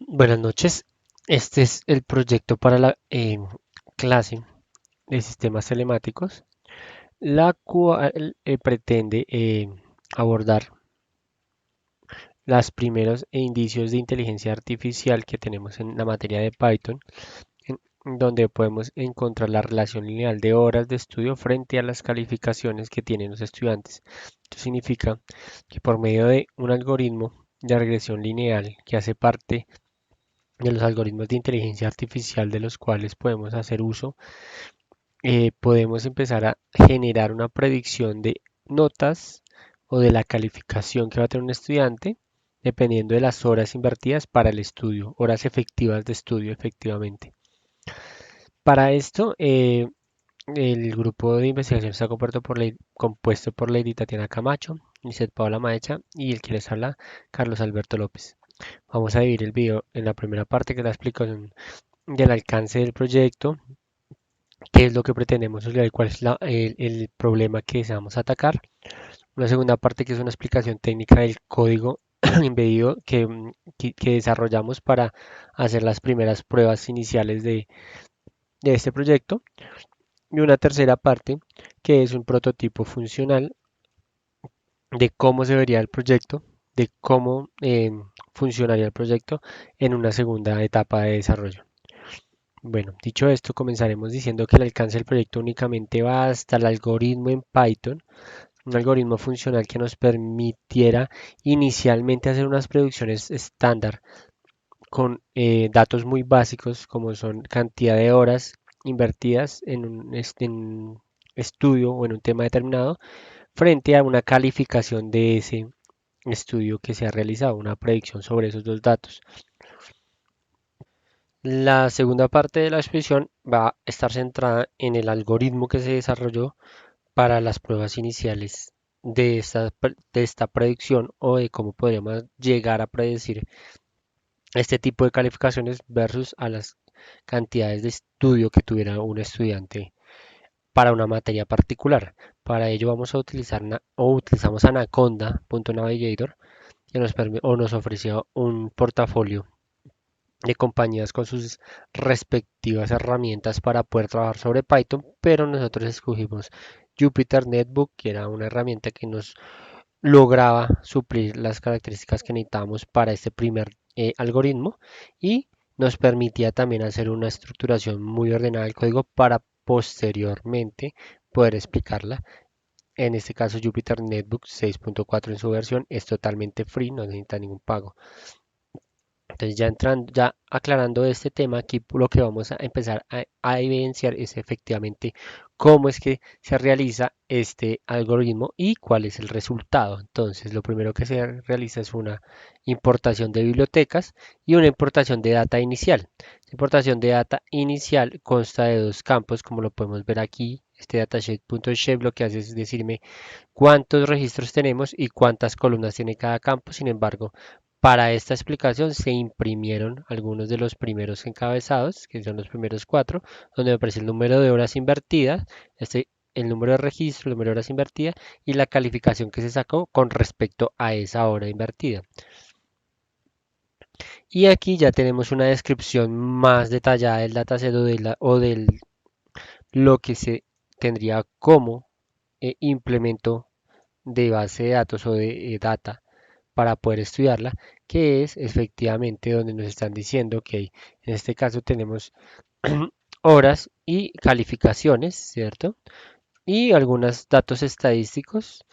Buenas noches. Este es el proyecto para la clase de sistemas telemáticos, la cual pretende abordar los primeros indicios de inteligencia artificial que tenemos en la materia de Python, donde podemos encontrar la relación lineal de horas de estudio frente a las calificaciones que tienen los estudiantes. Esto significa que por medio de un algoritmo de regresión lineal que hace parte de los algoritmos de inteligencia artificial de los cuales podemos hacer uso, podemos empezar a generar una predicción de notas o de la calificación que va a tener un estudiante dependiendo de las horas invertidas para el estudio, horas efectivas de estudio efectivamente. Para esto, el grupo de investigación está compuesto por Lady Tatiana Camacho, Lizeth Paola Maecha y el que les habla, Carlos Alberto López. Vamos a dividir el video en la primera parte, que es la explicación del alcance del proyecto, qué es lo que pretendemos estudiar y cuál es el problema que deseamos atacar. Una segunda parte que es una explicación técnica del código embedido que desarrollamos para hacer las primeras pruebas iniciales de este proyecto. Y una tercera parte que es un prototipo funcional de cómo se vería el proyecto, de cómo funcionaría el proyecto en una segunda etapa de desarrollo. Bueno, dicho esto, comenzaremos diciendo que el alcance del proyecto únicamente va hasta el algoritmo en Python, un algoritmo funcional que nos permitiera inicialmente hacer unas predicciones estándar con datos muy básicos como son cantidad de horas invertidas en un estudio o en un tema determinado frente a una calificación de ese estudio que se ha realizado, una predicción sobre esos dos datos. La segunda parte de la exposición va a estar centrada en el algoritmo que se desarrolló para las pruebas iniciales de esta predicción o de cómo podríamos llegar a predecir este tipo de calificaciones versus a las cantidades de estudio que tuviera un estudiante para una materia particular. Para ello vamos a utilizar o utilizamos Anaconda.navigator que nos ofreció un portafolio de compañías con sus respectivas herramientas para poder trabajar sobre Python, pero nosotros escogimos Jupyter Notebook, que era una herramienta que nos lograba suplir las características que necesitábamos para este primer algoritmo y nos permitía también hacer una estructuración muy ordenada del código para posteriormente poder explicarla. En este caso Jupyter Notebook 6.4 en su versión es totalmente free, no necesita ningún pago. Entonces ya entrando, ya aclarando este tema, aquí lo que vamos a empezar a evidenciar es efectivamente cómo es que se realiza este algoritmo y cuál es el resultado. Entonces lo primero que se realiza es una importación de bibliotecas y una importación de data inicial. La importación de data inicial consta de dos campos, como lo podemos ver aquí. Este datashet.shape lo que hace es decirme cuántos registros tenemos y cuántas columnas tiene cada campo. Sin embargo, para esta explicación se imprimieron algunos de los primeros encabezados, que son los primeros cuatro, donde me aparece el número de horas invertidas, el número de registro, el número de horas invertidas y la calificación que se sacó con respecto a esa hora invertida. Y aquí ya tenemos una descripción más detallada del dataset o de lo que se tendría como implemento de base de datos o de data para poder estudiarla, que es efectivamente donde nos están diciendo que en este caso tenemos horas y calificaciones, ¿cierto? Y algunos datos estadísticos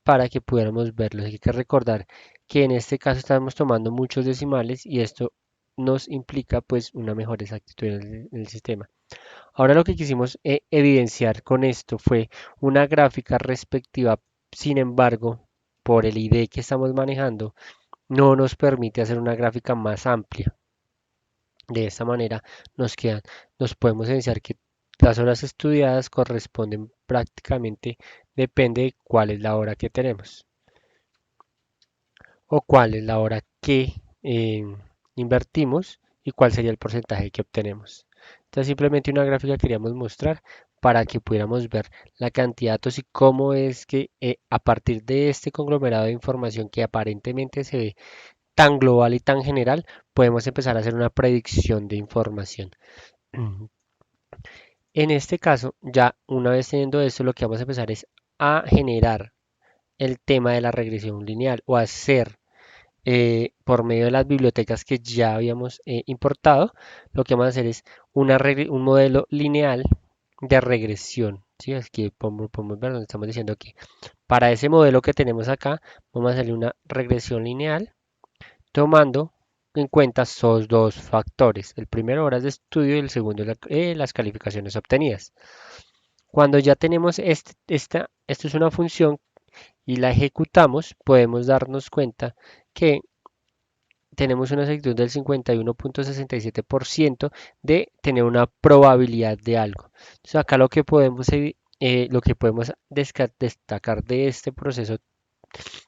para que pudiéramos verlos. Hay que recordar que en este caso estamos tomando muchos decimales y esto nos implica pues una mejor exactitud en el sistema. Ahora lo que quisimos evidenciar con esto fue una gráfica respectiva, sin embargo, por el ID que estamos manejando, no nos permite hacer una gráfica más amplia. De esta manera nos podemos evidenciar que las horas estudiadas corresponden prácticamente, depende de cuál es la hora que tenemos o cuál es la hora que invertimos y cuál sería el porcentaje que obtenemos. Entonces simplemente una gráfica queríamos mostrar para que pudiéramos ver la cantidad de datos y cómo es que a partir de este conglomerado de información que aparentemente se ve tan global y tan general, podemos empezar a hacer una predicción de información. En este caso, ya una vez teniendo esto, lo que vamos a empezar es a generar el tema de la regresión lineal o hacer por medio de las bibliotecas que ya habíamos importado, lo que vamos a hacer es un modelo lineal de regresión. ¿Sí? Aquí podemos ver donde estamos diciendo que para ese modelo que tenemos acá, vamos a hacerle una regresión lineal tomando en cuenta esos dos factores. El primero, horas de estudio, y el segundo, las calificaciones obtenidas. Cuando ya tenemos esto es una función y la ejecutamos, podemos darnos cuenta que tenemos una exactitud del 51.67% de tener una probabilidad de algo. Entonces acá lo que podemos destacar de este proceso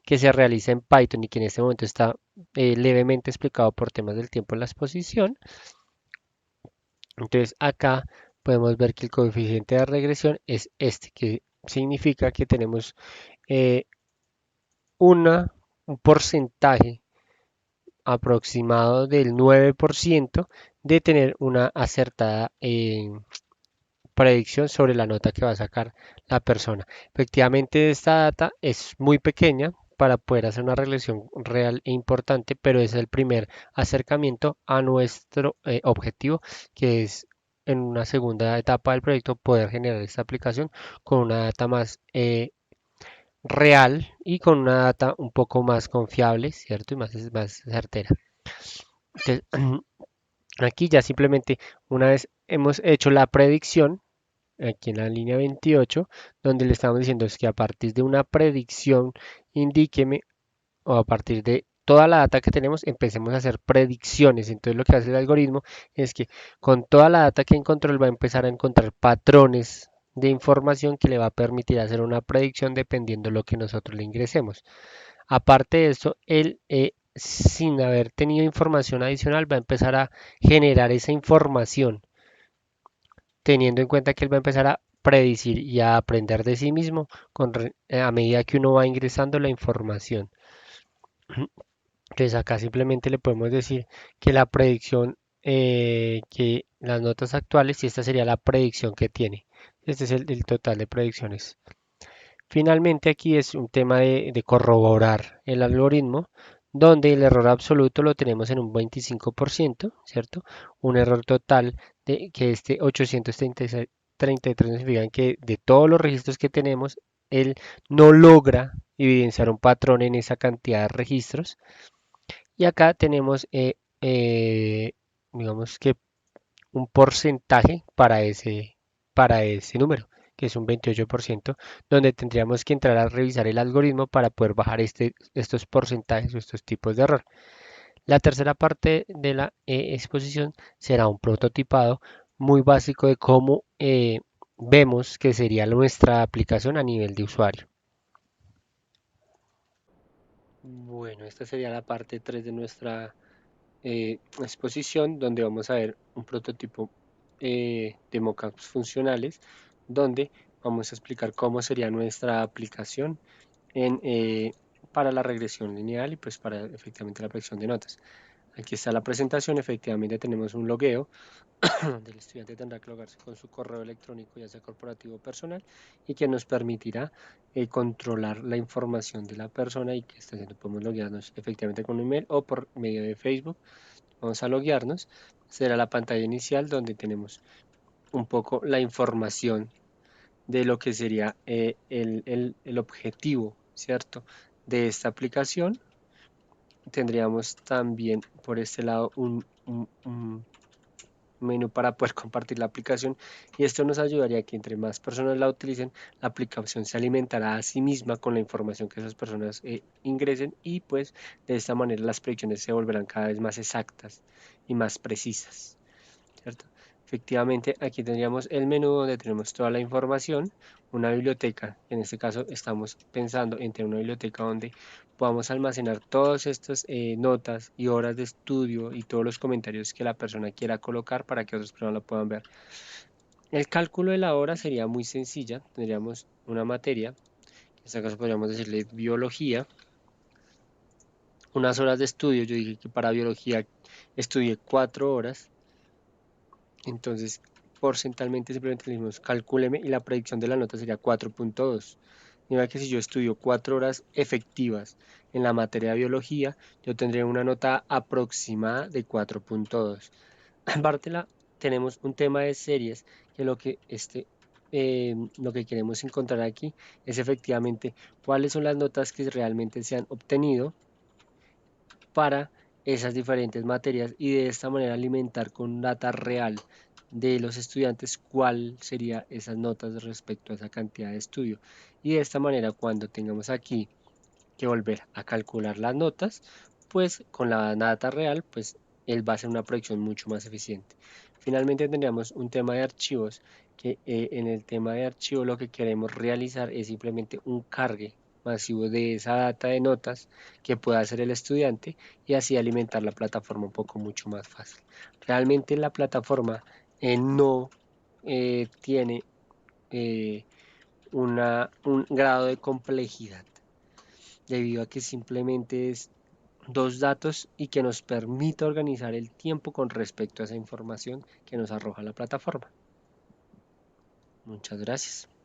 que se realiza en Python y que en este momento está levemente explicado por temas del tiempo en la exposición. Entonces acá podemos ver que el coeficiente de regresión es este, que significa que tenemos eh, un porcentaje aproximado del 9% de tener una acertada predicción sobre la nota que va a sacar la persona. Efectivamente, esta data es muy pequeña para poder hacer una regresión real e importante, pero es el primer acercamiento a nuestro objetivo, que es en una segunda etapa del proyecto poder generar esta aplicación con una data más real y con una data un poco más confiable, ¿cierto? Y más certera. Entonces, aquí ya simplemente una vez hemos hecho la predicción, aquí en la línea 28, donde le estamos diciendo es que a partir de una predicción, indíqueme, o a partir de toda la data que tenemos, empecemos a hacer predicciones. Entonces lo que hace el algoritmo es que con toda la data que encontró, él va a empezar a encontrar patrones de información que le va a permitir hacer una predicción dependiendo de lo que nosotros le ingresemos. Aparte de eso, él, sin haber tenido información adicional, va a empezar a generar esa información, teniendo en cuenta que él va a empezar a predecir y a aprender de sí mismo a medida que uno va ingresando la información. Entonces acá simplemente le podemos decir que la predicción, que las notas actuales, y esta sería la predicción que tiene. Este es el total de predicciones. Finalmente aquí es un tema de corroborar el algoritmo, donde el error absoluto lo tenemos en un 25%, ¿cierto? Un error total de que este 833 significa que de todos los registros que tenemos, él no logra evidenciar un patrón en esa cantidad de registros. Y acá tenemos, digamos que un porcentaje para ese número, que es un 28%, donde tendríamos que entrar a revisar el algoritmo para poder bajar estos porcentajes o estos tipos de error. La tercera parte de la exposición será un prototipado muy básico de cómo vemos que sería nuestra aplicación a nivel de usuario. Bueno, esta sería la parte 3 de nuestra exposición, donde vamos a ver un prototipo de mockups funcionales, donde vamos a explicar cómo sería nuestra aplicación para la regresión lineal y pues para efectivamente la predicción de notas. Aquí está la presentación, efectivamente tenemos un logueo donde el estudiante tendrá que logarse con su correo electrónico, ya sea corporativo o personal, y que nos permitirá controlar la información de la persona y que está haciendo. Podemos loguearnos efectivamente con un email o por medio de Facebook. Vamos a loguearnos. Será la pantalla inicial donde tenemos un poco la información de lo que sería el objetivo, ¿cierto? De esta aplicación. Tendríamos también por este lado un menú para poder compartir la aplicación y esto nos ayudaría a que entre más personas la utilicen, la aplicación se alimentará a sí misma con la información que esas personas ingresen y pues de esta manera las predicciones se volverán cada vez más exactas y más precisas, ¿cierto? Efectivamente, aquí tendríamos el menú donde tenemos toda la información, una biblioteca, en este caso estamos pensando en tener una biblioteca donde podamos almacenar todas estas notas y horas de estudio y todos los comentarios que la persona quiera colocar para que otras personas lo puedan ver. El cálculo de la hora sería muy sencilla, tendríamos una materia, en este caso podríamos decirle biología, Unas horas de estudio, yo dije que para biología estudié 4 horas, entonces porcentualmente simplemente le dijimos calcúleme y la predicción de la nota sería 4.2. Mira que si yo estudio 4 horas efectivas en la materia de biología, yo tendré una nota aproximada de 4.2. Aparte tenemos un tema de series que lo que queremos encontrar aquí es efectivamente cuáles son las notas que realmente se han obtenido para esas diferentes materias y de esta manera alimentar con data real de los estudiantes cuál sería esas notas respecto a esa cantidad de estudio. Y de esta manera cuando tengamos aquí que volver a calcular las notas, pues con la data real, pues él va a hacer una proyección mucho más eficiente. Finalmente tendríamos un tema de archivos, que en el tema de archivos lo que queremos realizar es simplemente un cargue masivo de esa data de notas que pueda hacer el estudiante y así alimentar la plataforma un poco mucho más fácil. Realmente la plataforma no tiene eh, un grado de complejidad debido a que simplemente es dos datos y que nos permite organizar el tiempo con respecto a esa información que nos arroja la plataforma. Muchas gracias.